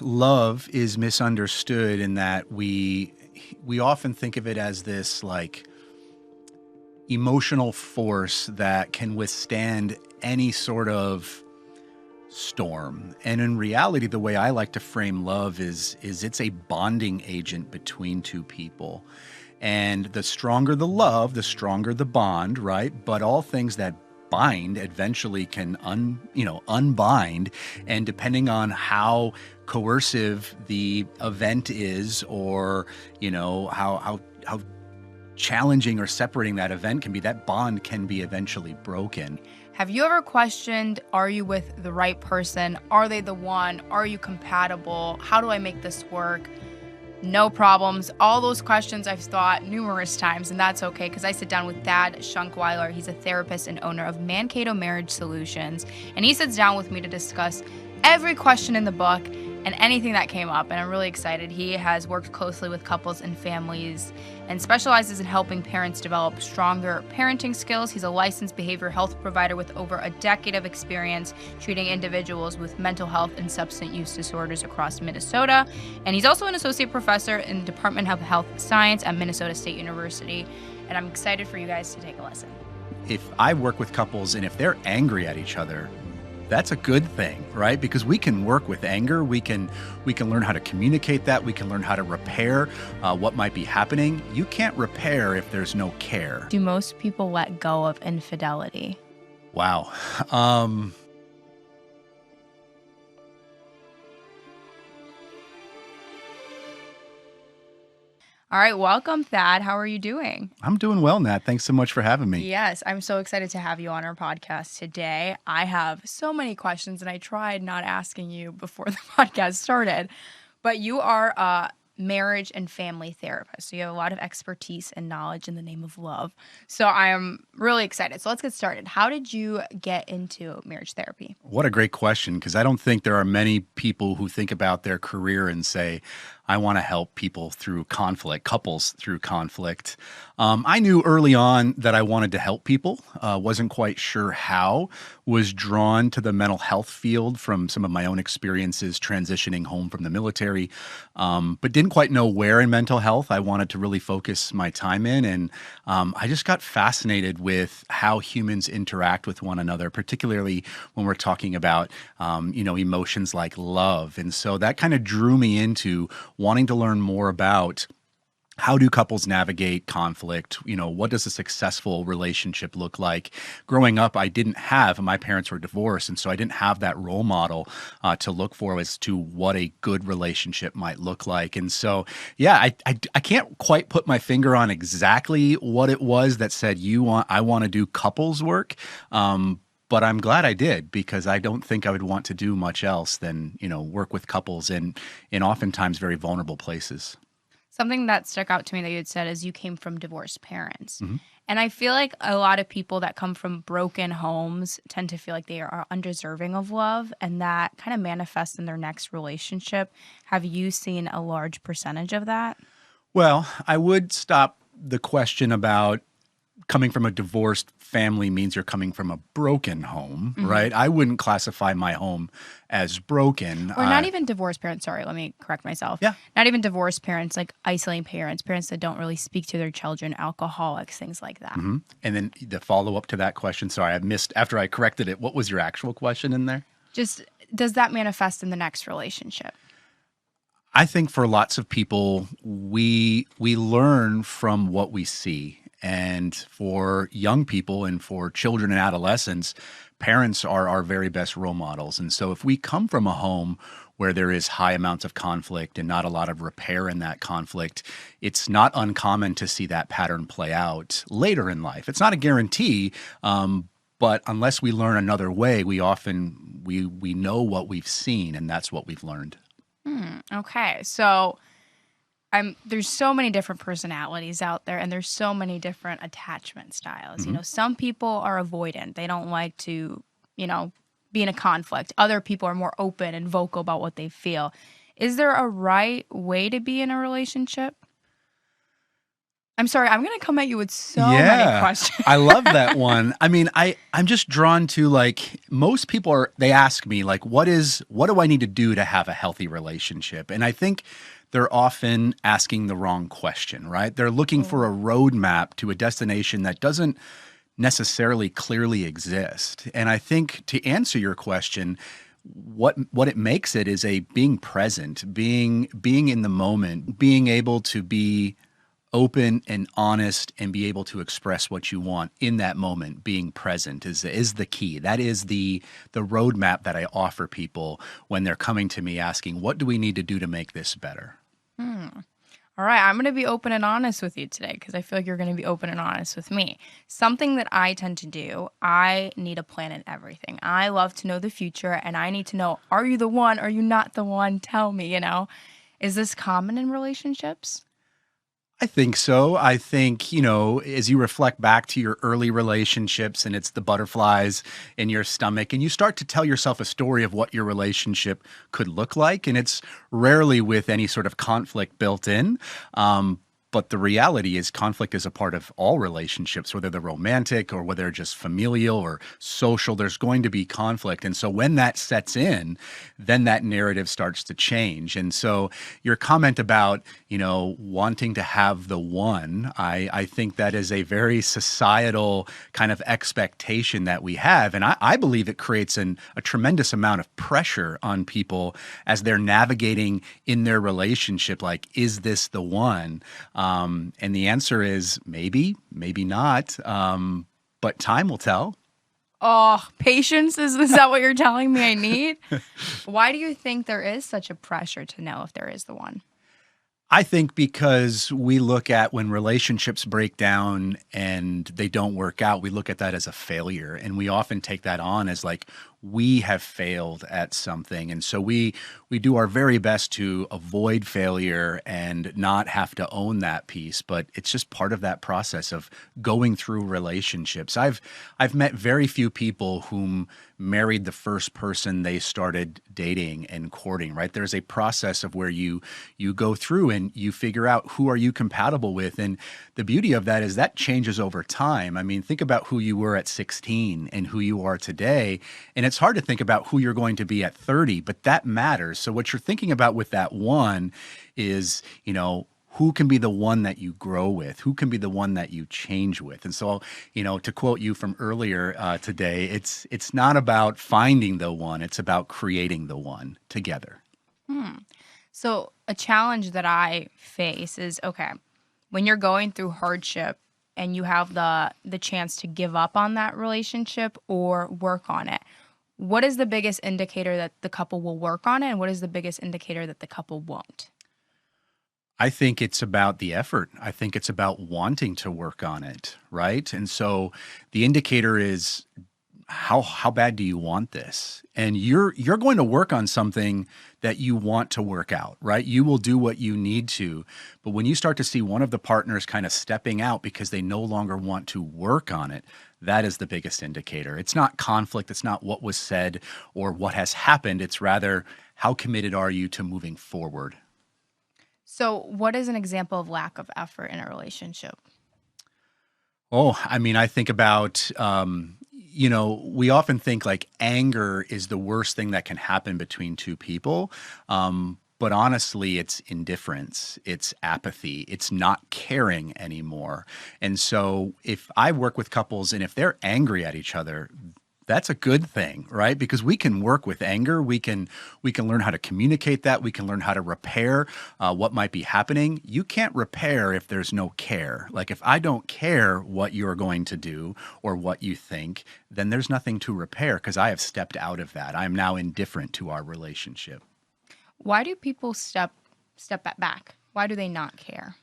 Love is misunderstood in that we often think of it as this like emotional force that can withstand any sort of storm. And in reality, the way I like to frame love is it's a bonding agent between two people. And the stronger the love, the stronger the bond, right? But all things that bind eventually can unbind. And depending on how coercive the event is, or how challenging or separating that event can be, that bond can be eventually broken. Have you ever questioned, are you with the right person? Are they the one? Are you compatible? How do I make this work? No problems. All those questions I've thought numerous times, and that's okay because I sit down with Dad Shunkwiler. He's a therapist and owner of Mankato Marriage Solutions, and he sits down with me to discuss every question in the book and anything that came up, and I'm really excited. He has worked closely with couples and families and specializes in helping parents develop stronger parenting skills. He's a licensed behavioral health provider with over a decade of experience treating individuals with mental health and substance use disorders across Minnesota. And he's also an associate professor in the Department of Health Science at Minnesota State University. And I'm excited for you guys to take a listen. If I work with couples and if they're angry at each other, that's a good thing, right? Because we can work with anger. We can learn how to communicate that. We can learn how to repair what might be happening. You can't repair if there's no care. Do most people let go of infidelity? Wow. All right, welcome, Thad. How are you doing? I'm doing well, Nat. Thanks so much for having me. Yes, I'm so excited to have you on our podcast today. I have so many questions, and I tried not asking you before the podcast started, but you are a marriage and family therapist. So you have a lot of expertise and knowledge in the name of love. So I'm really excited. So let's get started. How did you get into marriage therapy? What a great question, because I don't think there are many people who think about their career and say, I want to help people through conflict, couples through conflict. I knew early on that I wanted to help people. Wasn't quite sure how. Was drawn to the mental health field from some of my own experiences transitioning home from the military, but didn't quite know where in mental health I wanted to really focus my time in. And I just got fascinated with how humans interact with one another, particularly when we're talking about, emotions like love. And so that kind of drew me into wanting to learn more about how do couples navigate conflict? What does a successful relationship look like? Growing up, my parents were divorced, and so I didn't have that role model to look for as to what a good relationship might look like. And so, yeah, I can't quite put my finger on exactly what it was that said, I want to do couples work. But I'm glad I did, because I don't think I would want to do much else than, work with couples in oftentimes very vulnerable places. Something that stuck out to me that you had said is you came from divorced parents. Mhm. And I feel like a lot of people that come from broken homes tend to feel like they are undeserving of love, and that kind of manifests in their next relationship. Have you seen a large percentage of that? Well, I would stop the question about coming from a divorced family means you're coming from a broken home, right? I wouldn't classify my home as broken. Or not even divorced parents. Sorry, let me correct myself. Yeah. Not even divorced parents, like isolating parents, parents that don't really speak to their children, alcoholics, things like that. And then the follow-up to that question, sorry, I missed, after I corrected it, what was your actual question in there? Just does that manifest in the next relationship? I think for lots of people, we learn from what we see. And for young people and for children and adolescents, parents are our very best role models. And so if we come from a home where there is high amounts of conflict and not a lot of repair in that conflict, it's not uncommon to see that pattern play out later in life. It's not a guarantee, but unless we learn another way, we often we know what we've seen, and that's what we've learned. Okay, so there's so many different personalities out there, and there's so many different attachment styles. Some people are avoidant. They don't like to, be in a conflict. Other people are more open and vocal about what they feel. Is there a right way to be in a relationship? I'm sorry, I'm gonna come at you with so many Yeah, questions. I love that one. I mean, I'm just drawn to like most people are. They ask me like, what do I need to do to have a healthy relationship? And I think they're often asking the wrong question, right? They're looking for a Oh. roadmap to a destination that doesn't necessarily clearly exist. And I think to answer your question, what it makes it is a being present, being in the moment, being able to be open and honest and be able to express what you want in that moment. Being present is the key. That is the roadmap that I offer people when they're coming to me asking, what do we need to do to make this better? Hmm. All right, I'm going to be open and honest with you today because I feel like you're going to be open and honest with me. Something that I tend to do, I need a plan in everything. I love to know the future and I need to know, are you the one? Are you not the one? Tell me, you know? Is this common in relationships? I think so. I think, as you reflect back to your early relationships and it's the butterflies in your stomach, and you start to tell yourself a story of what your relationship could look like. And it's rarely with any sort of conflict built in. But the reality is, conflict is a part of all relationships, whether they're romantic or whether they're just familial or social. There's going to be conflict. And so when that sets in, then that narrative starts to change. And so your comment about, wanting to have the one, I think that is a very societal kind of expectation that we have. And I believe it creates a tremendous amount of pressure on people as they're navigating in their relationship. Like, is this the one? And the answer is maybe, maybe not. But time will tell. Oh, patience? Is that what you're telling me I need? Why do you think there is such a pressure to know if there is the one? I think because we look at when relationships break down and they don't work out, we look at that as a failure. And we often take that on as like, we have failed at something. And so we do our very best to avoid failure and not have to own that piece. But it's just part of that process of going through relationships. I've met very few people whom married the first person they started dating and courting, right? There's a process of where you go through and you figure out who are you compatible with. And the beauty of that is that changes over time. I mean, think about who you were at 16 and who you are today. And it's hard to think about who you're going to be at 30, but that matters. So what you're thinking about with that one is, who can be the one that you grow with? Who can be the one that you change with? And so, to quote you from earlier today, it's not about finding the one, it's about creating the one together. Hmm. So, a challenge that I face is okay, when you're going through hardship and you have the chance to give up on that relationship or work on it. What is the biggest indicator that the couple will work on it and what is the biggest indicator that the couple won't? I think it's about the effort. I think it's about wanting to work on it, right? And so the indicator is how bad do you want this? And you're going to work on something that you want to work out, right? You will do what you need to. But when you start to see one of the partners kind of stepping out because they no longer want to work on it, that is the biggest indicator. It's not conflict, it's not what was said or what has happened. It's rather how committed are you to moving forward? So, what is an example of lack of effort in a relationship? Oh, I mean, I think about, we often think like anger is the worst thing that can happen between two people. But honestly, it's indifference, it's apathy, it's not caring anymore. And so if I work with couples and if they're angry at each other, that's a good thing, right? Because we can work with anger. We can learn how to communicate that. We can learn how to repair what might be happening. You can't repair if there's no care. Like if I don't care what you're going to do or what you think, then there's nothing to repair because I have stepped out of that. I am now indifferent to our relationship. Why do people step back? Why do they not care?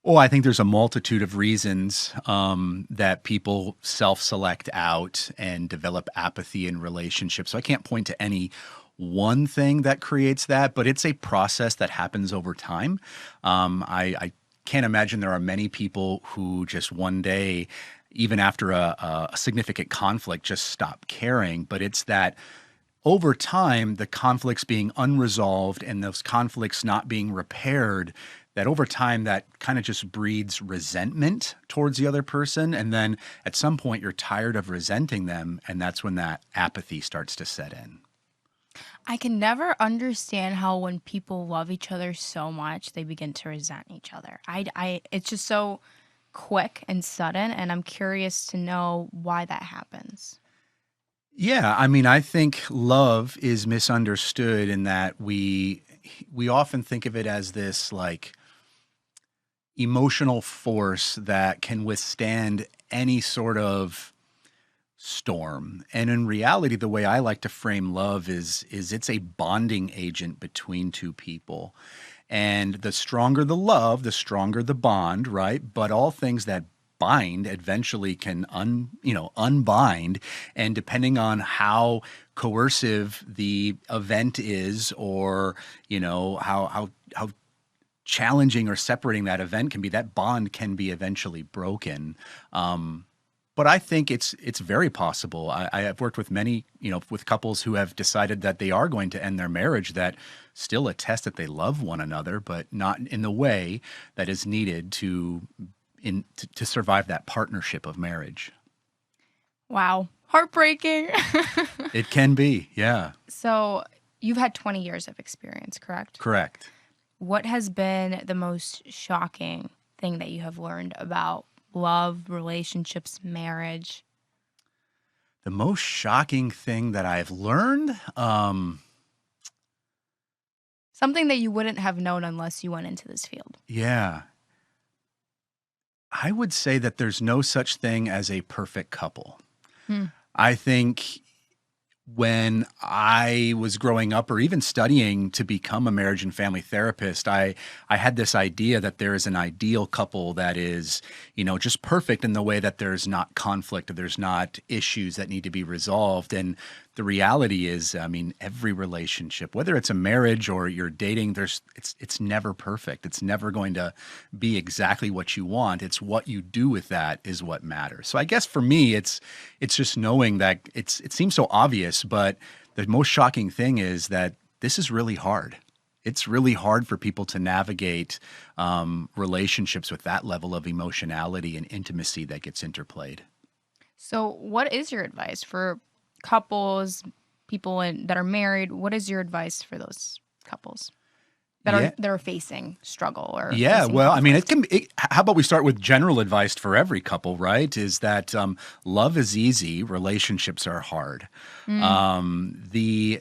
Oh, I think there's a multitude of reasons that people self-select out and develop apathy in relationships. So I can't point to any one thing that creates that, but it's a process that happens over time. I can't imagine there are many people who just one day, even after a significant conflict, just stop caring. But it's that over time, the conflicts being unresolved and those conflicts not being repaired, that over time that kind of just breeds resentment towards the other person. And then at some point you're tired of resenting them. And that's when that apathy starts to set in. I can never understand how when people love each other so much, they begin to resent each other. It's just so quick and sudden, and I'm curious to know why that happens. Yeah, I mean, I think love is misunderstood in that we often think of it as this like emotional force that can withstand any sort of storm. And in reality, the way I like to frame love is it's a bonding agent between two people. And the stronger the love, the stronger the bond, right? But all things that bind eventually can unbind. And depending on how coercive the event is, or how challenging or separating that event can be, that bond can be eventually broken. But I think it's very possible. I have worked with many, with couples who have decided that they are going to end their marriage that still attest that they love one another, but not in the way that is needed to survive that partnership of marriage. Wow. Heartbreaking. It can be, yeah. So you've had 20 years of experience, correct? Correct. What has been the most shocking thing that you have learned about love, relationships, marriage? The most shocking thing that I've learned, something that you wouldn't have known unless you went into this field. Yeah. I would say that there's no such thing as a perfect couple. I think when I was growing up or even studying to become a marriage and family therapist, I had this idea that there is an ideal couple that is, just perfect in the way that there's not conflict, there's not issues that need to be resolved. And the reality is, I mean, every relationship, whether it's a marriage or you're dating, it's never perfect. It's never going to be exactly what you want. It's what you do with that is what matters. So I guess for me, it's just knowing that it seems so obvious, but the most shocking thing is that this is really hard. It's really hard for people to navigate relationships with that level of emotionality and intimacy that gets interplayed. So what is your advice for couples, people that are married? What is your advice for those couples that are facing struggle or facing well, conflict? I mean, how about we start with general advice for every couple, right? Is that love is easy, relationships are hard. I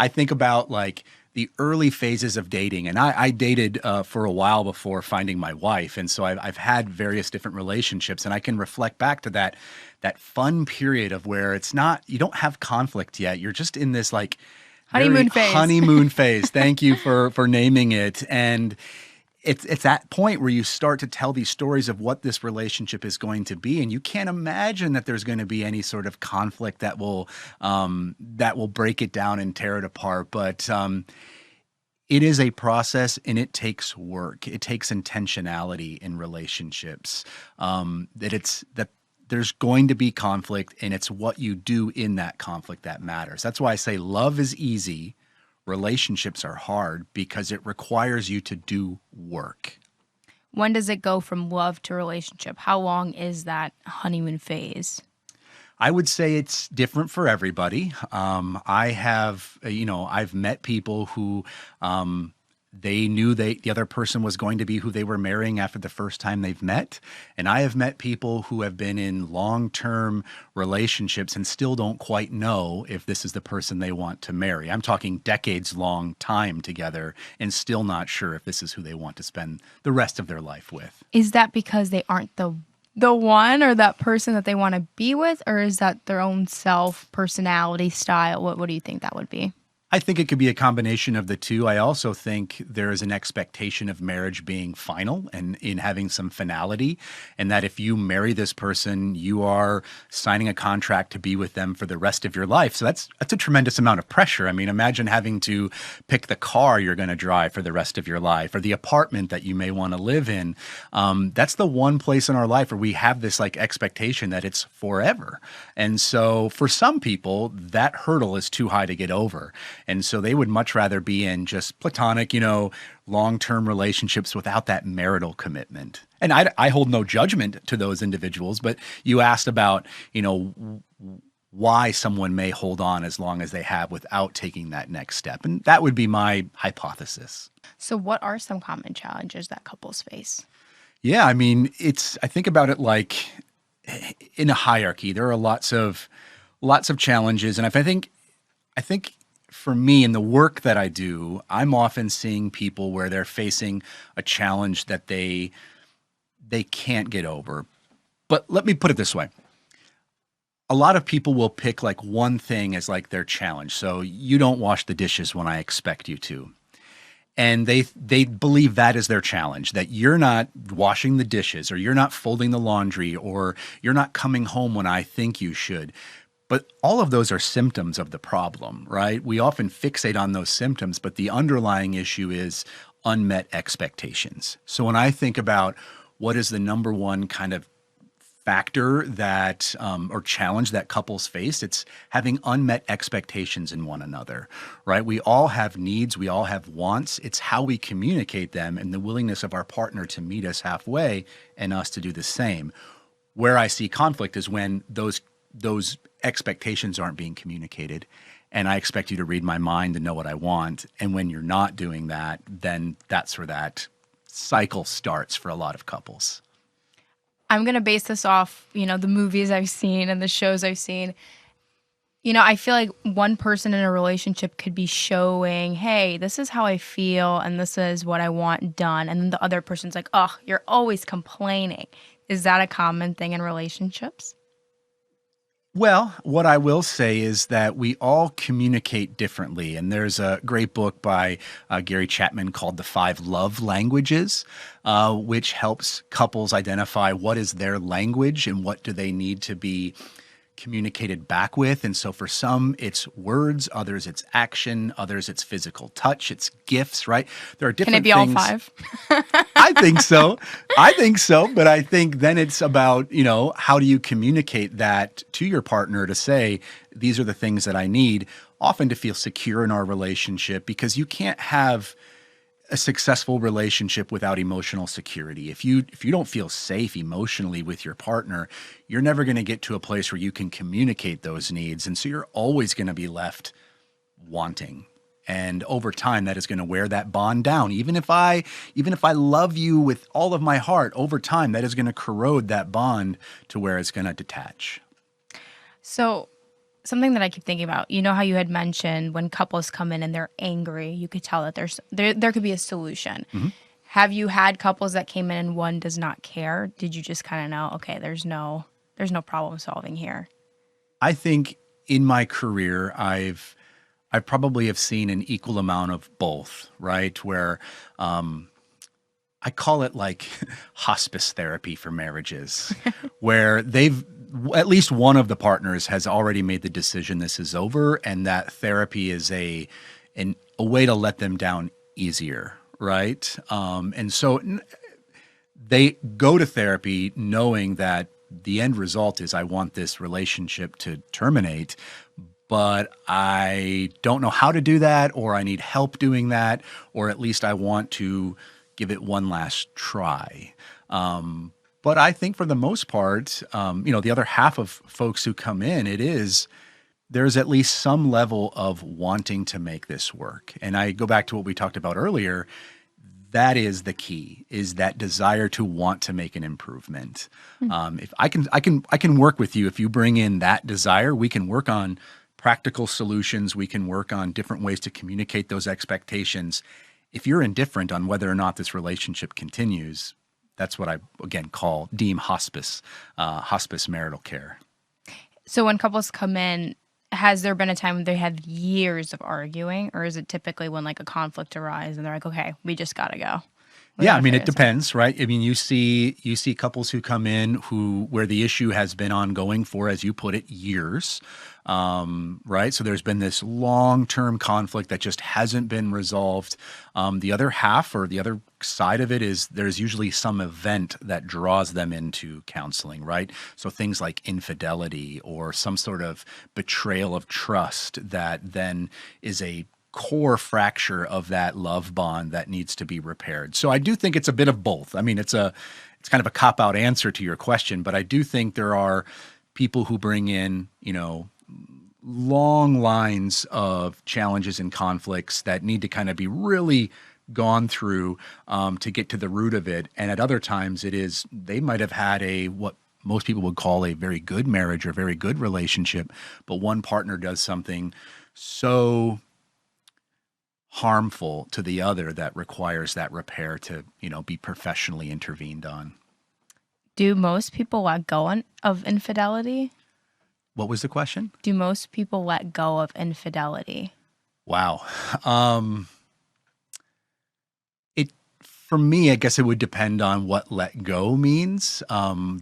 think about like the early phases of dating, and I dated for a while before finding my wife, and so I've had various different relationships, and I can reflect back to that fun period of where you don't have conflict yet. You're just in this like honeymoon phase. Honeymoon phase. Thank you for naming it. And it's that point where you start to tell these stories of what this relationship is going to be, and you can't imagine that there's going to be any sort of conflict that will break it down and tear it apart. But it is a process, and it takes work. It takes intentionality in relationships. That there's going to be conflict, and it's what you do in that conflict that matters. That's why I say love is easy. Relationships are hard because it requires you to do work. When does it go from love to relationship? How long is that honeymoon phase? I would say it's different for everybody. I've met people who they knew the other person was going to be who they were marrying after the first time they've met. And I have met people who have been in long-term relationships and still don't quite know if this is the person they want to marry. I'm talking decades-long time together and still not sure if this is who they want to spend the rest of their life with. Is that because they aren't the one or that person that they want to be with, or is that their own self, personality, style? What do you think that would be? I think it could be a combination of the two. I also think there is an expectation of marriage being final and in having some finality, and that if you marry this person, you are signing a contract to be with them for the rest of your life. So that's a tremendous amount of pressure. I mean, imagine having to pick the car you're going to drive for the rest of your life, or the apartment that you may want to live in. That's the one place in our life where we have this like expectation that it's forever. And so for some people, that hurdle is too high to get over. And so they would much rather be in just platonic, long-term relationships without that marital commitment. And I hold no judgment to those individuals, but you asked about, why someone may hold on as long as they have without taking that next step. And that would be my hypothesis. So, what are some common challenges that couples face? Yeah, I mean, I think about it like in a hierarchy. There are lots of challenges, and if I think for me in the work that I do, I'm often seeing people where they're facing a challenge that they can't get over. But let me put it this way. A lot of people will pick like one thing as like their challenge. So you don't wash the dishes when I expect you to. And they believe that is their challenge, that you're not washing the dishes, or you're not folding the laundry, or you're not coming home when I think you should. But all of those are symptoms of the problem, right? We often fixate on those symptoms, but the underlying issue is unmet expectations. So when I think about what is the number one kind of factor that or challenge that couples face, it's having unmet expectations in one another, right? We all have needs, we all have wants. It's how we communicate them and the willingness of our partner to meet us halfway and us to do the same. Where I see conflict is when those expectations aren't being communicated, and I expect you to read my mind and know what I want. And when you're not doing that, then that's where that cycle starts for a lot of couples. I'm going to base this off, the movies I've seen and the shows I've seen. I feel like one person in a relationship could be showing, hey, this is how I feel and this is what I want done. And then the other person's like, oh, you're always complaining. Is that a common thing in relationships? Well, what I will say is that we all communicate differently. And there's a great book by Gary Chapman called The 5 Love Languages, which helps couples identify what is their language and what do they need to be communicated back with. And so for some, it's words, others it's action, others it's physical touch, it's gifts, right? There are different things. Can it be all 5? I think so. But I think then it's about, how do you communicate that to your partner to say, these are the things that I need, often to feel secure in our relationship, because you can't have a successful relationship without emotional security. If you don't feel safe emotionally with your partner, you're never going to get to a place where you can communicate those needs. And so you're always going to be left wanting. And over time, that is going to wear that bond down. Even if I love you with all of my heart, over time, that is going to corrode that bond to where it's going to detach. So something that I keep thinking about, how you had mentioned when couples come in and they're angry, you could tell that there could be a solution. Mm-hmm. Have you had couples that came in and one does not care? Did you just kind of know, okay, there's no problem solving here? I think in my career, I probably have seen an equal amount of both, right? Where I call it like hospice therapy for marriages, where at least one of the partners has already made the decision this is over, and that therapy is a way to let them down easier, right? And so they go to therapy knowing that the end result is I want this relationship to terminate, but I don't know how to do that, or I need help doing that, or at least I want to give it one last try. But I think for the most part, the other half of folks who come in, there's at least some level of wanting to make this work. And I go back to what we talked about earlier. That is the key, is that desire to want to make an improvement. If I can work with you, if you bring in that desire, we can work on practical solutions. We can work on different ways to communicate those expectations. If you're indifferent on whether or not this relationship continues, that's what I, again, deem hospice marital care. So when couples come in, has there been a time when they have years of arguing, or is it typically when like a conflict arises and they're like, okay, we just got to go? Yeah, I mean, it depends, right? I mean, you see couples who come in where the issue has been ongoing for, as you put it, years, right? So there's been this long-term conflict that just hasn't been resolved. The other half, or the other side of it, is there's usually some event that draws them into counseling, right? So things like infidelity or some sort of betrayal of trust that then is a core fracture of that love bond that needs to be repaired. So I do think it's a bit of both. I mean, it's kind of a cop-out answer to your question, but I do think there are people who bring in, long lines of challenges and conflicts that need to kind of be really gone through to get to the root of it. And at other times they might have had what most people would call a very good marriage or very good relationship, but one partner does something so harmful to the other that requires that repair to, be professionally intervened on. Do most people let go of infidelity? What was the question? Do most people let go of infidelity? Wow. For me, I guess it would depend on what let go means.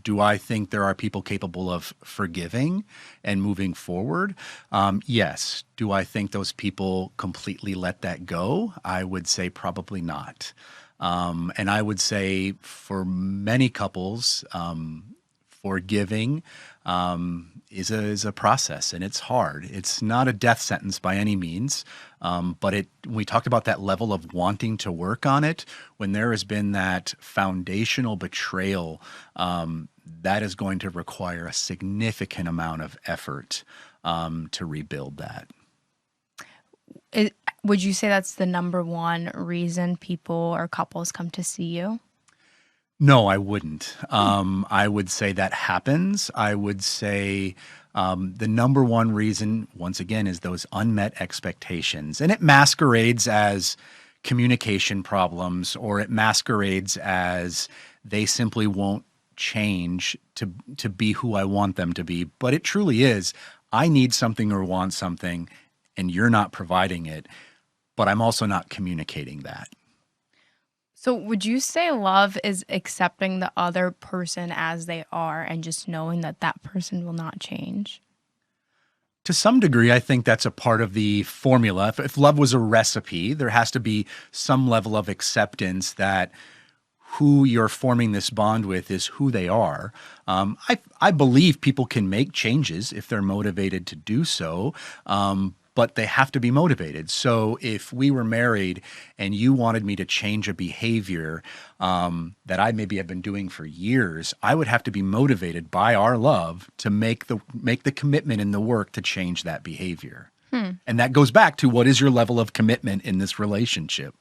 Do I think there are people capable of forgiving and moving forward? Yes. Do I think those people completely let that go? I would say probably not. And I would say for many couples, forgiving is a process, and it's hard. It's not a death sentence by any means, but we talked about that level of wanting to work on it. When there has been that foundational betrayal, that is going to require a significant amount of effort to rebuild that. Would you say that's the number one reason people or couples come to see you? No, I wouldn't. I would say that happens. I would say the number one reason, once again, is those unmet expectations. And it masquerades as communication problems, or it masquerades as they simply won't change to be who I want them to be. But it truly is, I need something or want something, and you're not providing it, but I'm also not communicating that. So would you say love is accepting the other person as they are and just knowing that that person will not change? To some degree, I think that's a part of the formula. If love was a recipe, there has to be some level of acceptance that who you're forming this bond with is who they are. I believe people can make changes if they're motivated to do so. But they have to be motivated. So if we were married and you wanted me to change a behavior that I maybe have been doing for years, I would have to be motivated by our love to make the commitment and the work to change that behavior. And that goes back to, what is your level of commitment in this relationship?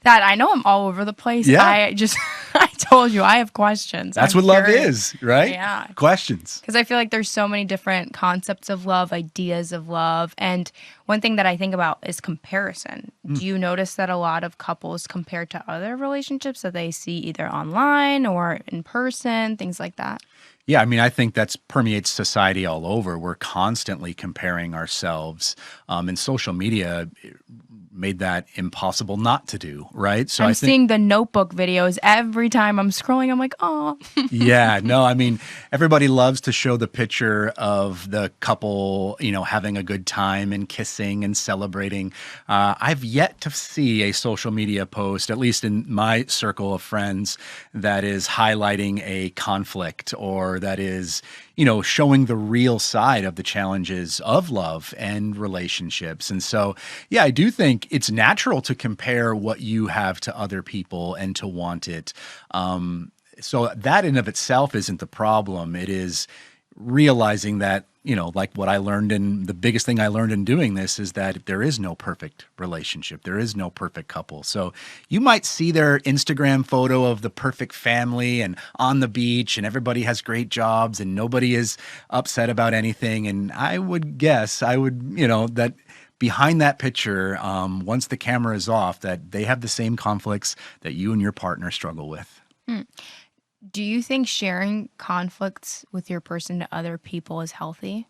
That I know I'm all over the place. Yeah. I told you I have questions. That's I'm what love curious. is, right? Yeah. Questions. Because I feel like there's so many different concepts of love, ideas of love. And one thing that I think about is comparison. Do you notice that a lot of couples compare to other relationships that they see either online or in person, things like that? Yeah, I mean, I think that permeates society all over. We're constantly comparing ourselves, and social media made that impossible not to do, right? So I'm seeing the Notebook videos every time I'm scrolling. I'm like, oh. Yeah, no, I mean, everybody loves to show the picture of the couple, having a good time and kissing and celebrating. I've yet to see a social media post, at least in my circle of friends, that is highlighting a conflict, or that is, showing the real side of the challenges of love and relationships. And so, yeah, I do think it's natural to compare what you have to other people and to want it. So that in of itself isn't the problem. It is realizing that, like what I learned, and the biggest thing I learned in doing this is that there is no perfect relationship. There is no perfect couple. So you might see their Instagram photo of the perfect family and on the beach, and everybody has great jobs and nobody is upset about anything. And I would guess, that behind that picture, once the camera is off, that they have the same conflicts that you and your partner struggle with. Do you think sharing conflicts with your person to other people is healthy?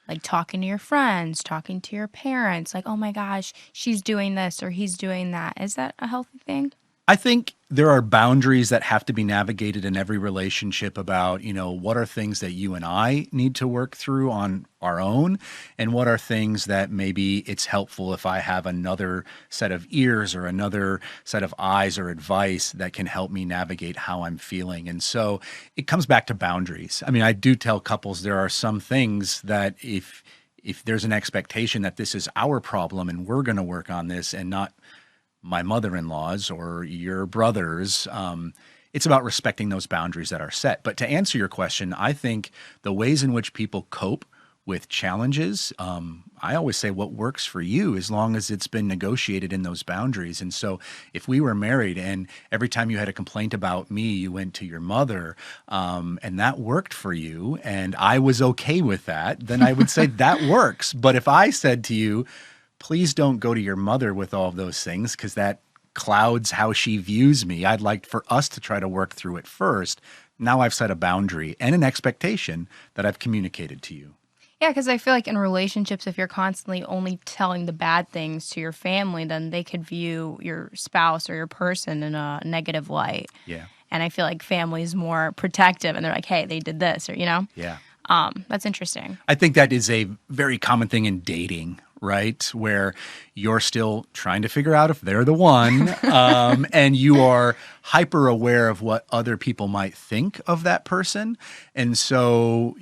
Like talking to your friends, talking to your parents, like, oh my gosh, she's doing this or he's doing that. Is that a healthy thing? I think there are boundaries that have to be navigated in every relationship about, what are things that you and I need to work through on our own, and what are things that maybe it's helpful if I have another set of ears or another set of eyes or advice that can help me navigate how I'm feeling. And so it comes back to boundaries. I mean, I do tell couples there are some things that if if there's an expectation that this is our problem and we're going to work on this and not my mother-in-law's or your brother's, it's about respecting those boundaries that are set. But to answer your question, I think the ways in which people cope with challenges, I always say what works for you as long as it's been negotiated in those boundaries. And so if we were married and every time you had a complaint about me, you went to your mother, and that worked for you and I was okay with that, then I would say that works. But if I said to you, please don't go to your mother with all of those things because that clouds how she views me, I'd like for us to try to work through it first. Now I've set a boundary and an expectation that I've communicated to you. Yeah, because I feel like in relationships, if you're constantly only telling the bad things to your family, then they could view your spouse or your person in a negative light. Yeah. And I feel like family is more protective, and they're like, hey, they did this, or, Yeah. That's interesting. I think that is a very common thing in dating, right? Where you're still trying to figure out if they're the one, and you are hyper aware of what other people might think of that person. And so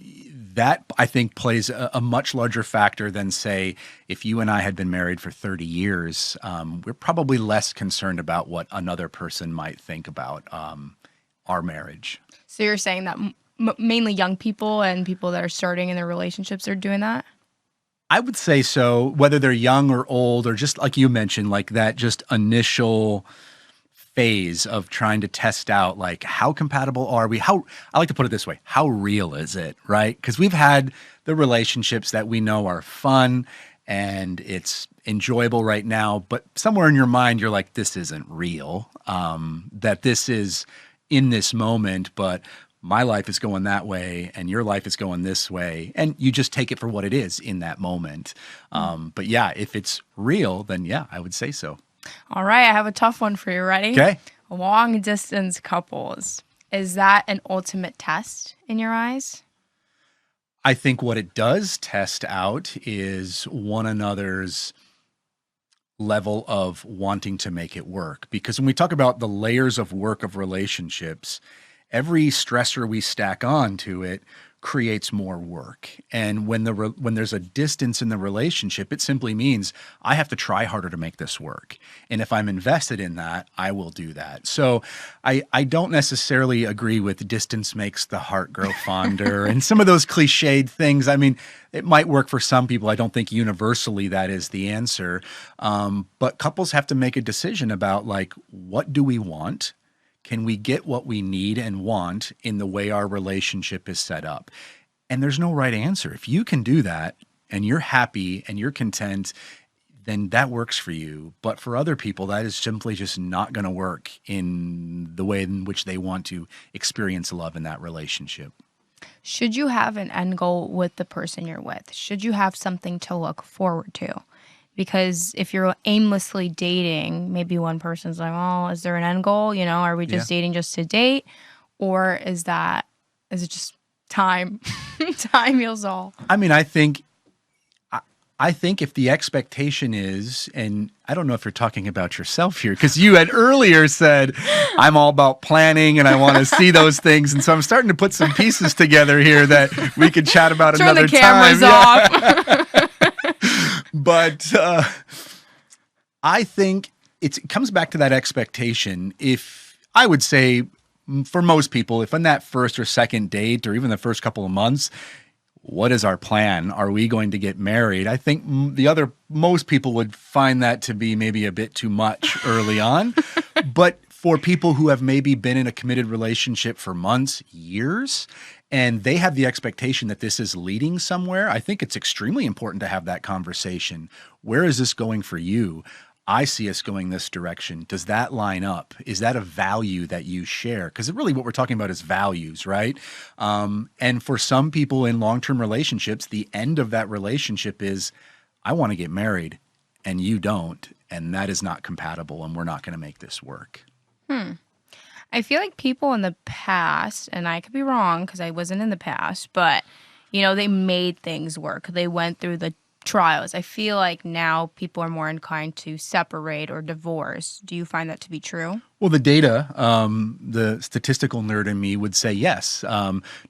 that, I think, plays a much larger factor than, say, if you and I had been married for 30 years, we're probably less concerned about what another person might think about our marriage. So you're saying that mainly young people and people that are starting in their relationships are doing that? I would say so, whether they're young or old, or just like you mentioned, like that just initial phase of trying to test out, like, how compatible are we? I like to put it this way, how real is it, right? Because we've had the relationships that we know are fun and it's enjoyable right now, but somewhere in your mind, you're like, this isn't real, that this is in this moment, but my life is going that way and your life is going this way. And you just take it for what it is in that moment. But yeah, if it's real, then yeah, I would say so. All right, I have a tough one for you. Ready? Okay. Long distance couples. Is that an ultimate test in your eyes? I think what it does test out is one another's level of wanting to make it work. Because when we talk about the layers of work of relationships, every stressor we stack on to it creates more work. And when there's a distance in the relationship, it simply means I have to try harder to make this work. And if I'm invested in that, I will do that. So I don't necessarily agree with distance makes the heart grow fonder and some of those cliched things. I mean, it might work for some people. I don't think universally that is the answer. But couples have to make a decision about, like, what do we want? Can we get what we need and want in the way our relationship is set up? And there's no right answer. If you can do that and you're happy and you're content, then that works for you. But for other people, that is simply just not going to work in the way in which they want to experience love in that relationship. Should you have an end goal with the person you're with? Should you have something to look forward to? Because if you're aimlessly dating, maybe one person's like, oh, is there an end goal? Are we just dating just to date? Or is it just time? Time heals all. I mean, I think if the expectation is, and I don't know if you're talking about yourself here, because you had earlier said, I'm all about planning and I want to see those things. And so I'm starting to put some pieces together here that we could chat about another time. Turn the cameras off. But I think it comes back to that expectation. If I would say for most people, if on that first or second date or even the first couple of months, what is our plan? Are we going to get married? I think most people would find that to be maybe a bit too much early on. But for people who have maybe been in a committed relationship for months, years, and they have the expectation that this is leading somewhere, I think it's extremely important to have that conversation. Where is this going for you? I see us going this direction. Does that line up? Is that a value that you share? Because really what we're talking about is values, right? And for some people in long-term relationships, the end of that relationship is, I want to get married and you don't, and that is not compatible and we're not going to make this work. I feel like people in the past, and I could be wrong because I wasn't in the past, but, they made things work. They went through the trials? I feel like now people are more inclined to separate or divorce. Do you find that to be true? Well, the data, the statistical nerd in me would say yes.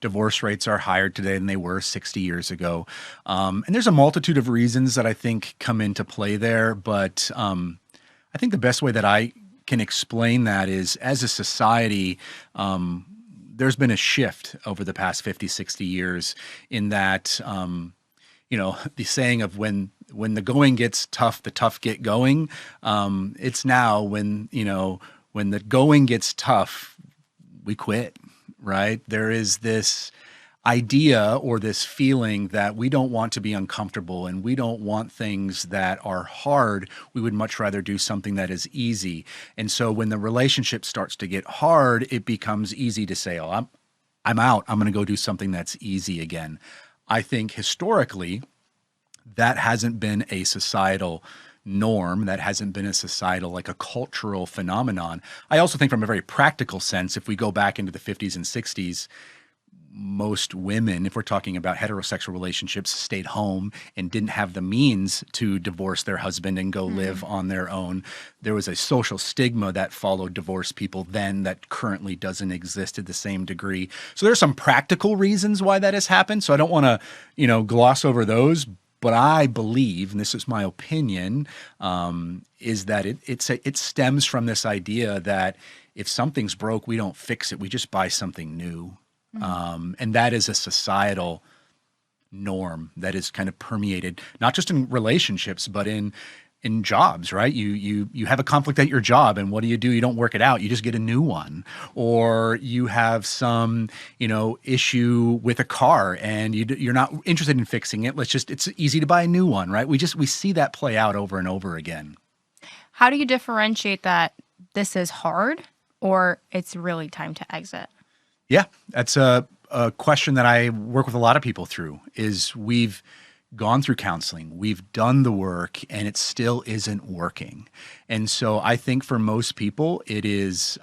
Divorce rates are higher today than they were 60 years ago. And there's a multitude of reasons that I think come into play there. But I think the best way that I can explain that is as a society, there's been a shift over the past 50, 60 years in that, the saying of when the going gets tough, the tough get going. It's now when the going gets tough, we quit, right? There is this idea or this feeling that we don't want to be uncomfortable and we don't want things that are hard. We would much rather do something that is easy. And so when the relationship starts to get hard, it becomes easy to say, "Oh, I'm out. I'm going to go do something that's easy again." I think historically that hasn't been a societal norm. That hasn't been a societal, like a cultural phenomenon. I also think from a very practical sense, if we go back into the 50s and 60s, most women, if we're talking about heterosexual relationships, stayed home and didn't have the means to divorce their husband and go live on their own. There was a social stigma that followed divorced people then that currently doesn't exist to the same degree. So there's some practical reasons why that has happened. So I don't want to, gloss over those. But I believe, and this is my opinion, is that it stems from this idea that if something's broke, we don't fix it. We just buy something new. And that is a societal norm that is kind of permeated, not just in relationships, but in jobs, right? You have a conflict at your job, and what do? You don't work it out. You just get a new one. Or you have some, issue with a car, and you're not interested in fixing it. It's easy to buy a new one, right? We see that play out over and over again. How do you differentiate that this is hard or it's really time to exit? Yeah, that's a question that I work with a lot of people through. Is we've gone through counseling, we've done the work, and it still isn't working. And so I think for most people, it is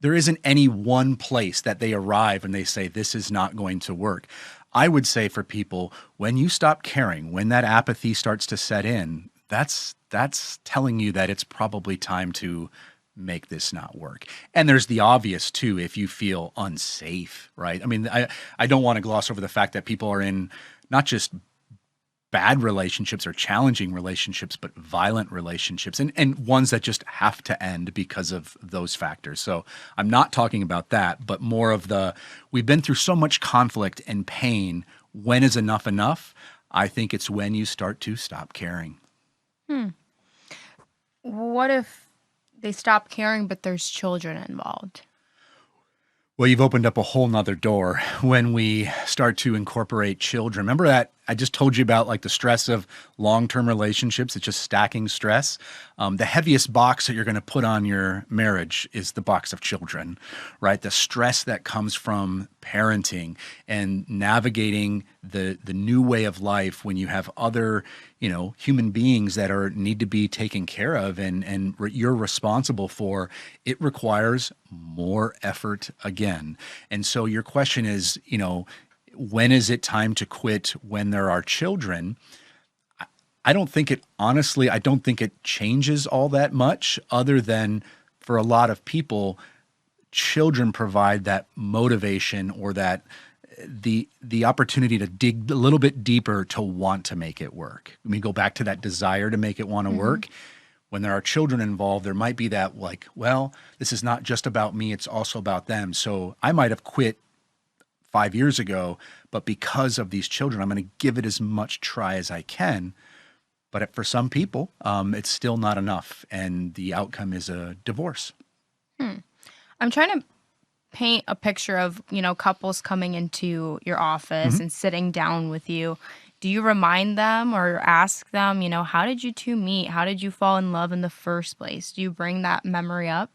there isn't any one place that they arrive and they say, this is not going to work. I would say for people, when you stop caring, when that apathy starts to set in, that's telling you that it's probably time to make this not work. And there's the obvious too, if you feel unsafe, right? I mean, I don't want to gloss over the fact that people are in not just bad relationships or challenging relationships, but violent relationships and ones that just have to end because of those factors. So I'm not talking about that, but more of we've been through so much conflict and pain. When is enough enough? I think it's when you start to stop caring. What if they stop caring, but there's children involved? Well, you've opened up a whole nother door when we start to incorporate children. Remember that I just told you about, like, the stress of long-term relationships. It's just stacking stress. The heaviest box that you're going to put on your marriage is the box of children, right? The stress that comes from parenting and navigating the new way of life when you have other, human beings that need to be taken care of and you're responsible for. It requires more effort again. And so your question is, when is it time to quit when there are children? I don't think it changes all that much, other than for a lot of people, children provide that motivation or that the opportunity to dig a little bit deeper to want to make it work. When we go back to that desire to make it want to work, when there are children involved, there might be that, like, well, this is not just about me, it's also about them. So I might have quit 5 years ago, but because of these children, I'm going to give it as much try as I can. But for some people, it's still not enough, and the outcome is a divorce. I'm trying to paint a picture of, couples coming into your office and sitting down with you. Do you remind them or ask them, how did you two meet? How did you fall in love in the first place? Do you bring that memory up?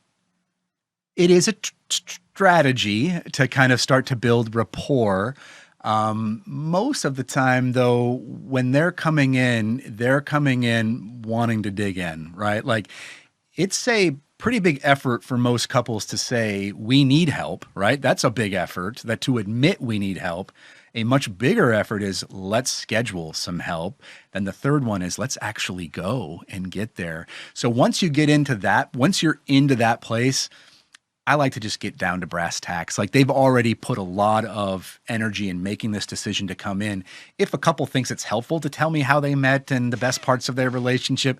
It is a strategy to kind of start to build rapport. Most of the time, though, when they're coming in wanting to dig in, right? Like, it's a pretty big effort for most couples to say, we need help, right? That's a big effort, that to admit we need help. A much bigger effort is let's schedule some help. Then the third one is let's actually go and get there. So once you get into that, once you're into that place, I like to just get down to brass tacks. Like they've already put a lot of energy in making this decision to come in. If a couple thinks it's helpful to tell me how they met and the best parts of their relationship,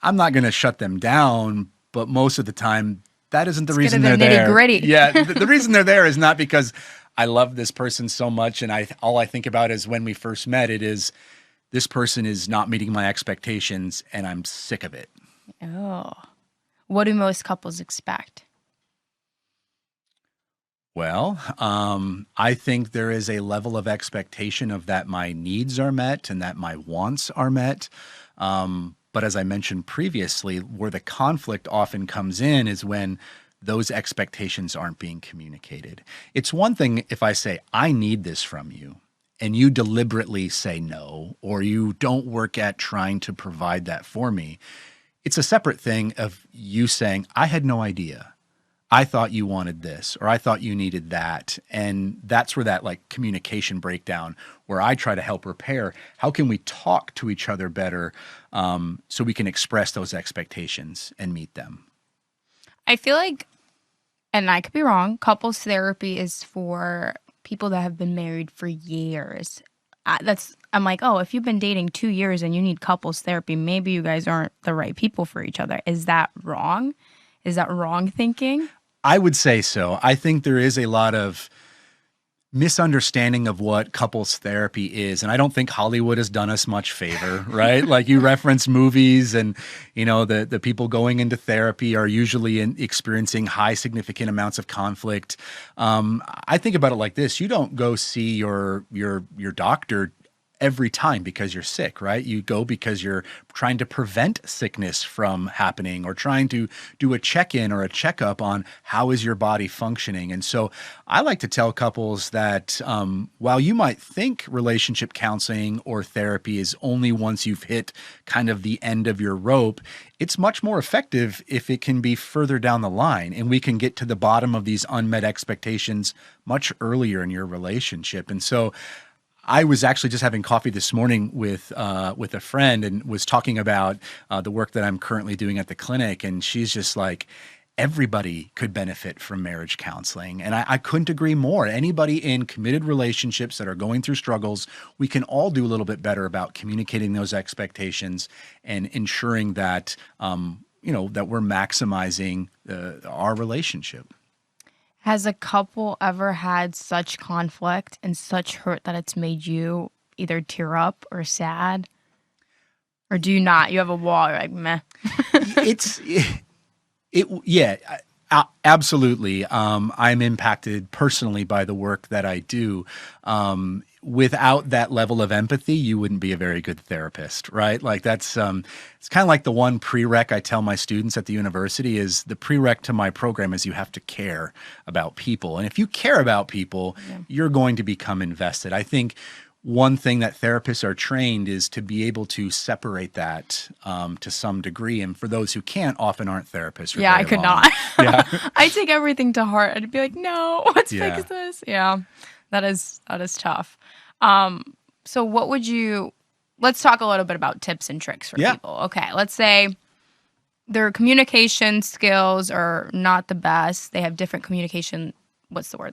I'm not going to shut them down. But most of the time, that isn't the reason they're there. Nitty-gritty. Yeah, the reason they're there is not because I love this person so much and all I think about is when we first met. It is this person is not meeting my expectations and I'm sick of it. Oh, what do most couples expect? Well, I think there is a level of expectation of that my needs are met and that my wants are met. But as I mentioned previously, where the conflict often comes in is when those expectations aren't being communicated. It's one thing if I say, I need this from you, and you deliberately say no, or you don't work at trying to provide that for me. It's a separate thing of you saying, I had no idea. I thought you wanted this, or I thought you needed that. And that's where that like communication breakdown, where I try to help repair. How can we talk to each other better so we can express those expectations and meet them? I feel like, and I could be wrong, couples therapy is for people that have been married for years. I'm like, oh, if you've been dating 2 years and you need couples therapy, maybe you guys aren't the right people for each other. Is that wrong? Is that wrong thinking? I would say so. I think there is a lot of misunderstanding of what couples therapy is. And I don't think Hollywood has done us much favor, right? Like you reference movies and, you know, the people going into therapy are usually experiencing high significant amounts of conflict. I think about it like this. You don't go see your doctor every time because you're sick, right? You go because you're trying to prevent sickness from happening or trying to do a check-in or a checkup on how is your body functioning. And so I like to tell couples that while you might think relationship counseling or therapy is only once you've hit kind of the end of your rope, it's much more effective if it can be further down the line and we can get to the bottom of these unmet expectations much earlier in your relationship. And so I was actually just having coffee this morning with a friend and was talking about the work that I'm currently doing at the clinic. And she's just like, everybody could benefit from marriage counseling. And I couldn't agree more. Anybody in committed relationships that are going through struggles, we can all do a little bit better about communicating those expectations and ensuring that, that we're maximizing our relationship. Has a couple ever had such conflict and such hurt that it's made you either tear up or sad? Or do you not? You have a wall, you're like, meh. Absolutely. I'm impacted personally by the work that I do. Without that level of empathy, you wouldn't be a very good therapist, right? Like that's, it's kind of like the one prereq I tell my students at the university is the prereq to my program is you have to care about people. And if you care about people, you're going to become invested. I think one thing that therapists are trained is to be able to separate that to some degree. And for those who can't, often aren't therapists. Yeah, I could not. Yeah. I take everything to heart. I'd be like, no, let's fix this. Yeah, that is tough. So let's talk a little bit about tips and tricks for people. Okay, let's say their communication skills are not the best. They have different communication,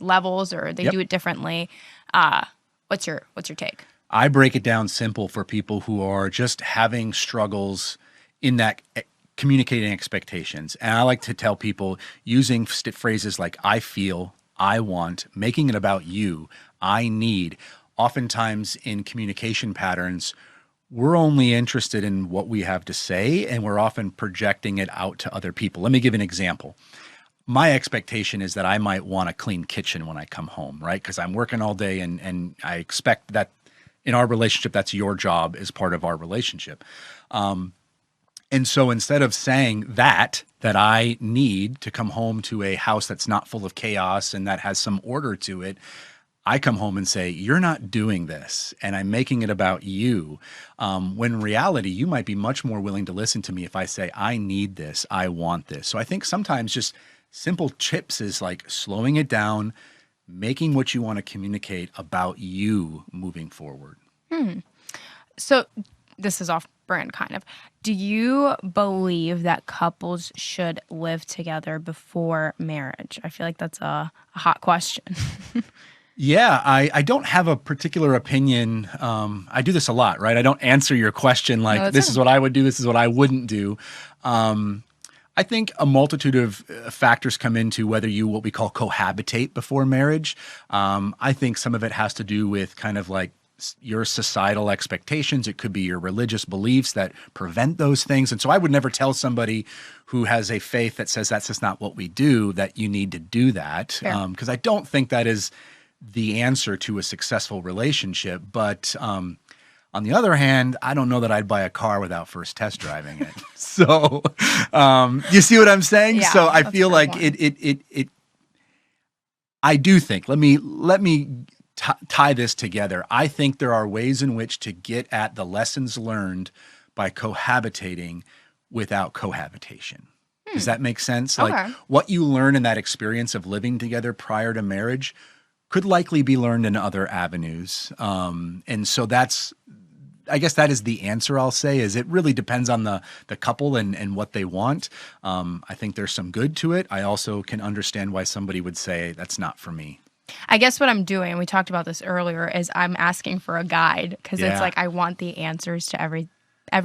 levels, or they do it differently. What's your take? I break it down simple for people who are just having struggles in that communicating expectations. And I like to tell people using phrases like I feel, I want, making it about you, I need. Oftentimes in communication patterns, we're only interested in what we have to say, and we're often projecting it out to other people. Let me give an example. My expectation is that I might want a clean kitchen when I come home, right? Because I'm working all day and I expect that in our relationship, that's your job as part of our relationship. And so instead of saying that I need to come home to a house that's not full of chaos and that has some order to it, I come home and say, you're not doing this, and I'm making it about you. When in reality, you might be much more willing to listen to me if I say, I need this, I want this. So I think sometimes just simple tips is like slowing it down, making what you want to communicate about you moving forward. So this is off brand kind of. Do you believe that couples should live together before marriage? I feel like that's a hot question. Yeah, I don't have a particular opinion. I do this a lot, right? I don't answer your question like, that's this okay. is what I would do, this is what I wouldn't do. I think a multitude of factors come into whether you what we call cohabitate before marriage. I think some of it has to do with kind of like your societal expectations. It could be your religious beliefs that prevent those things. And so I would never tell somebody who has a faith that says that's just not what we do, that you need to do that. Fair. Because I don't think that is the answer to a successful relationship. But on the other hand, I don't know that I'd buy a car without first test driving it. So you see what I'm saying? Yeah, So I that's a feel fair like point. I do think, let me tie this together. I think there are ways in which to get at the lessons learned by cohabitating without cohabitation. Does that make sense? Okay. Like what you learn in that experience of living together prior to marriage could likely be learned in other avenues. And so I guess that is the answer I'll say, is it really depends on the couple and what they want. I think there's some good to it. I also can understand why somebody would say that's not for me. I guess what I'm doing, and we talked about this earlier, is I'm asking for a guide because Yeah. it's like I want the answers to every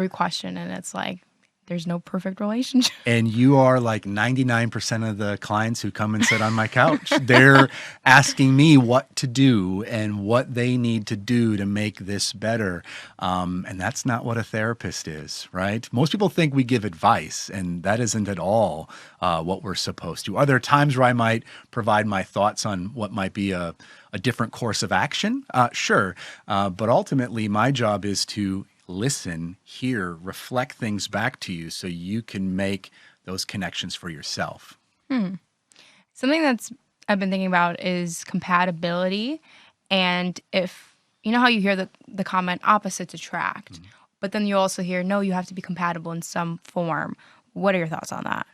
question, and it's like there's no perfect relationship. And you are like 99% of the clients who come and sit on my couch. They're asking me what to do and what they need to do to make this better. And that's not what a therapist is, right? Most people think we give advice, and that isn't at all what we're supposed to. Are there times where I might provide my thoughts on what might be a different course of action? Sure. But ultimately, my job is to listen, hear, reflect things back to you so you can make those connections for yourself. Something that's I've been thinking about is compatibility, and if you know how you hear the comment opposites attract, but then you also hear no, you have to be compatible in some form. What are your thoughts on that?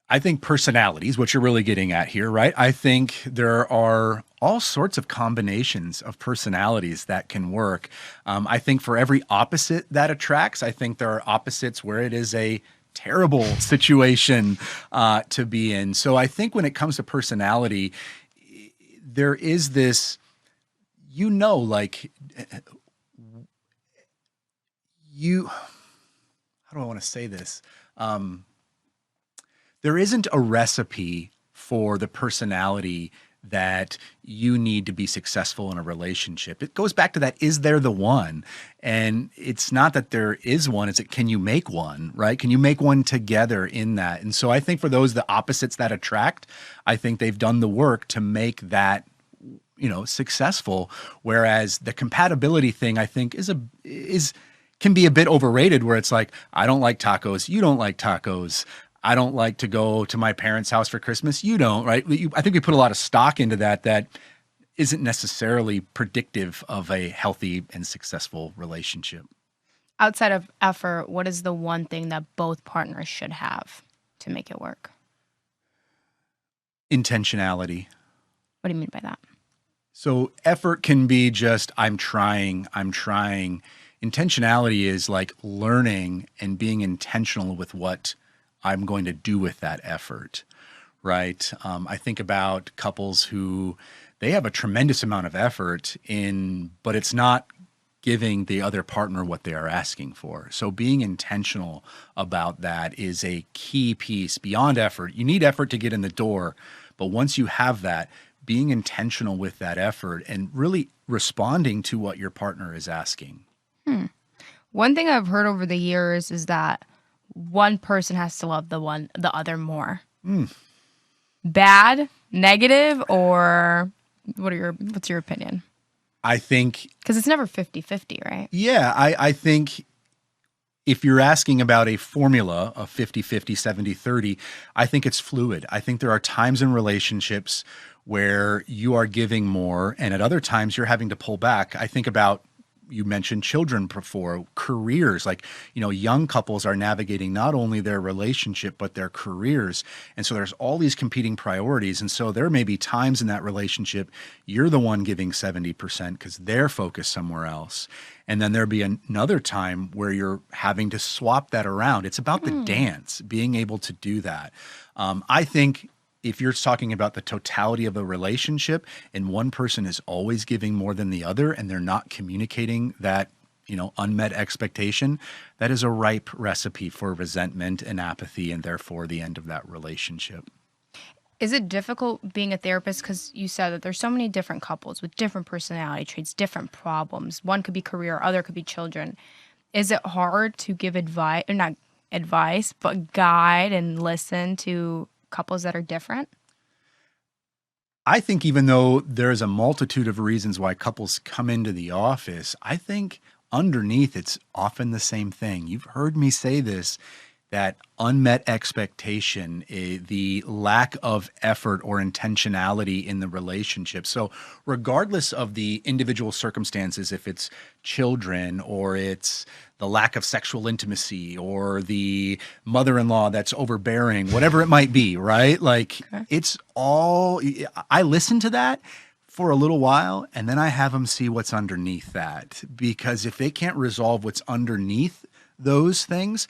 I think personality is what you're really getting at here, right? I think there are all sorts of combinations of personalities that can work. I think for every opposite that attracts, I think there are opposites where it is a terrible situation to be in. So I think when it comes to personality, there is this, like how do I want to say this? There isn't a recipe for the personality that you need to be successful in a relationship. It goes back to that, is there the one? And it's not that there is one, it's can you make one, right? Can you make one together in that? And so I think for those, the opposites that attract, I think they've done the work to make that successful. Whereas the compatibility thing, I think can be a bit overrated, where it's like, I don't like tacos, you don't like tacos. I don't like to go to my parents' house for Christmas. You don't, right? I think we put a lot of stock into that isn't necessarily predictive of a healthy and successful relationship. Outside of effort, what is the one thing that both partners should have to make it work? Intentionality. What do you mean by that? So effort can be just, I'm trying. Intentionality is like learning and being intentional with what I'm going to do with that effort, right? I think about couples who they have a tremendous amount of effort but it's not giving the other partner what they are asking for. So being intentional about that is a key piece beyond effort. You need effort to get in the door, but once you have that, being intentional with that effort and really responding to what your partner is asking. One thing I've heard over the years is that one person has to love the other more. Bad, negative, or what's your opinion? I think, because it's never 50-50, right? Yeah, I think if you're asking about a formula of 50-50, 70-30, I think it's fluid. I think there are times in relationships where you are giving more, and at other times you're having to pull back. I think about you mentioned children before, careers, like, young couples are navigating not only their relationship, but their careers. And so there's all these competing priorities. And so there may be times in that relationship, you're the one giving 70% because they're focused somewhere else. And then there'll be another time where you're having to swap that around. It's about the dance, being able to do that. I think if you're talking about the totality of a relationship and one person is always giving more than the other and they're not communicating that, unmet expectation, that is a ripe recipe for resentment and apathy and therefore the end of that relationship. Is it difficult being a therapist? Because you said that there's so many different couples with different personality traits, different problems. One could be career, other could be children. Is it hard to give advice, or not advice, but guide and listen to couples that are different? I think even though there's a multitude of reasons why couples come into the office, I think underneath it's often the same thing. You've heard me say this, that unmet expectation, the lack of effort or intentionality in the relationship. So regardless of the individual circumstances, if it's children or it's the lack of sexual intimacy or the mother-in-law that's overbearing, whatever it might be, right? Like it's all, I listen to that for a little while and then I have them see what's underneath that. Because if they can't resolve what's underneath those things,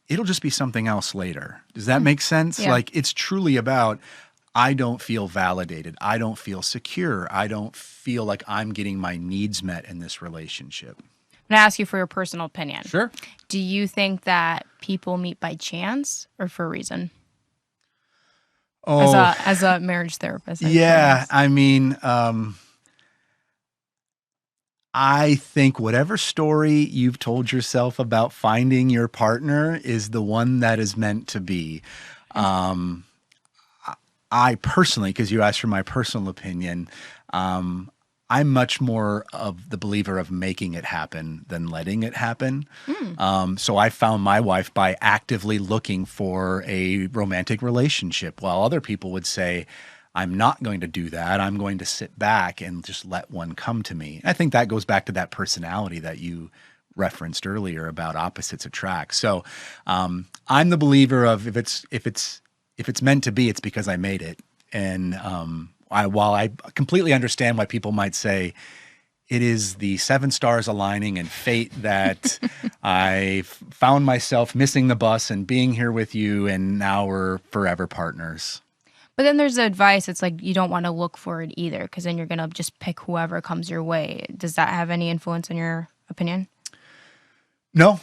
it'll just be something else later. Does that make sense? Yeah. Like it's truly about, I don't feel validated. I don't feel secure. I don't feel like I'm getting my needs met in this relationship. I'm going to ask you for your personal opinion. Sure. Do you think that people meet by chance or for a reason? Oh, As a marriage therapist. yeah. I mean, I think whatever story you've told yourself about finding your partner is the one that is meant to be. I personally, because you asked for my personal opinion, I'm much more of the believer of making it happen than letting it happen. So I found my wife by actively looking for a romantic relationship, while other people would say, I'm not going to do that. I'm going to sit back and just let one come to me. I think that goes back to that personality that you referenced earlier about opposites attract. So I'm the believer of if it's meant to be, it's because I made it. And while I completely understand why people might say it is the 7 stars aligning and fate that I found myself missing the bus and being here with you, and now we're forever partners. But then there's the advice. It's like you don't want to look for it either because then you're going to just pick whoever comes your way. Does that have any influence on your opinion? No,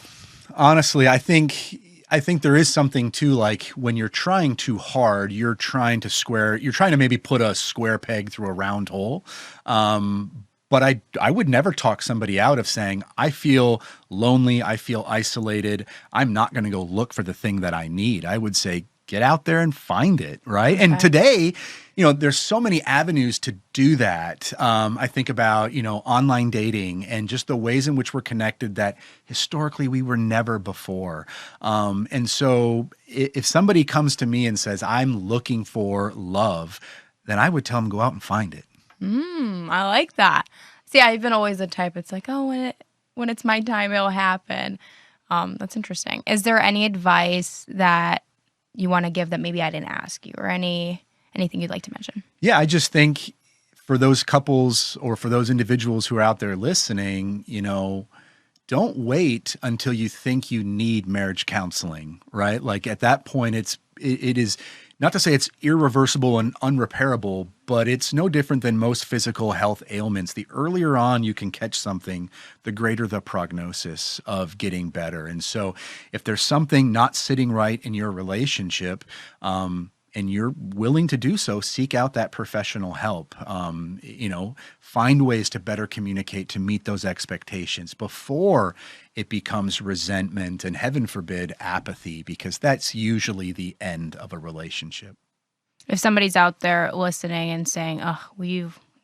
honestly, I think there is something to, like, when you're trying too hard, you're trying to maybe put a square peg through a round hole. But I would never talk somebody out of saying, I feel lonely, I feel isolated, I'm not going to go look for the thing that I need. I would say, get out there and find it, right? Okay. And today, there's so many avenues to do that. I think about, online dating and just the ways in which we're connected that historically we were never before. And so if somebody comes to me and says, I'm looking for love, then I would tell them, go out and find it. I like that. See, I've been always the type, it's like, oh, when it's my time, it'll happen. That's interesting. Is there any advice that you want to give that maybe I didn't ask you, or anything you'd like to mention? Yeah, I just think for those couples or for those individuals who are out there listening, don't wait until you think you need marriage counseling, right? Like at that point, it is not to say it's irreversible and unrepairable, but it's no different than most physical health ailments. The earlier on you can catch something, the greater the prognosis of getting better. And so if there's something not sitting right in your relationship, and you're willing to do so, seek out that professional help. Find ways to better communicate to meet those expectations before it becomes resentment and, heaven forbid, apathy, because that's usually the end of a relationship. If somebody's out there listening and saying, "Oh,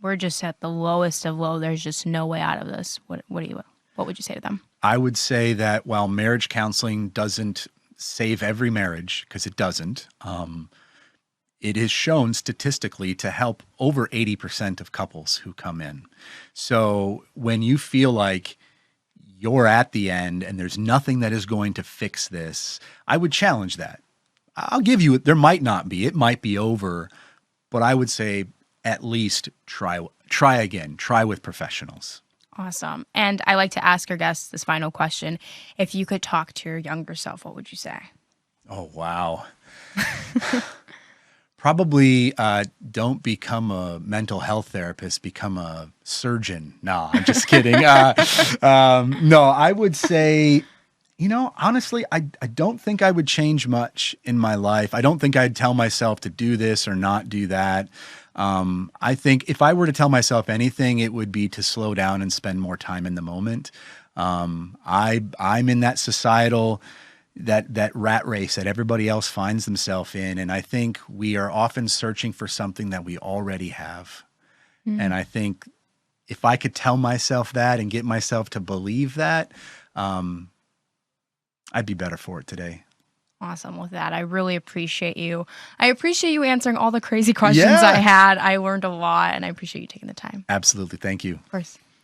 we're just at the lowest of low. There's just no way out of this," what would you say to them? I would say that while marriage counseling doesn't save every marriage, because it doesn't, it is shown statistically to help over 80% of couples who come in. So when you feel like you're at the end and there's nothing that is going to fix this, I would challenge that. I'll give you, there might not be, it might be over, but I would say at least try again, try with professionals. Awesome. And I like to ask our guests this final question. If you could talk to your younger self, what would you say? Oh, wow. Probably don't become a mental health therapist, become a surgeon. No, I'm just kidding. No, I would say, honestly, I don't think I would change much in my life. I don't think I'd tell myself to do this or not do that. I think if I were to tell myself anything, it would be to slow down and spend more time in the moment. I'm in that societal that rat race that everybody else finds themselves in. And I think we are often searching for something that we already have. And I think if I could tell myself that and get myself to believe that, I'd be better for it today. Awesome. With that, I really appreciate you. I appreciate you answering all the crazy questions I had. I learned a lot, and I appreciate you taking the time. Absolutely. Thank you. Of course.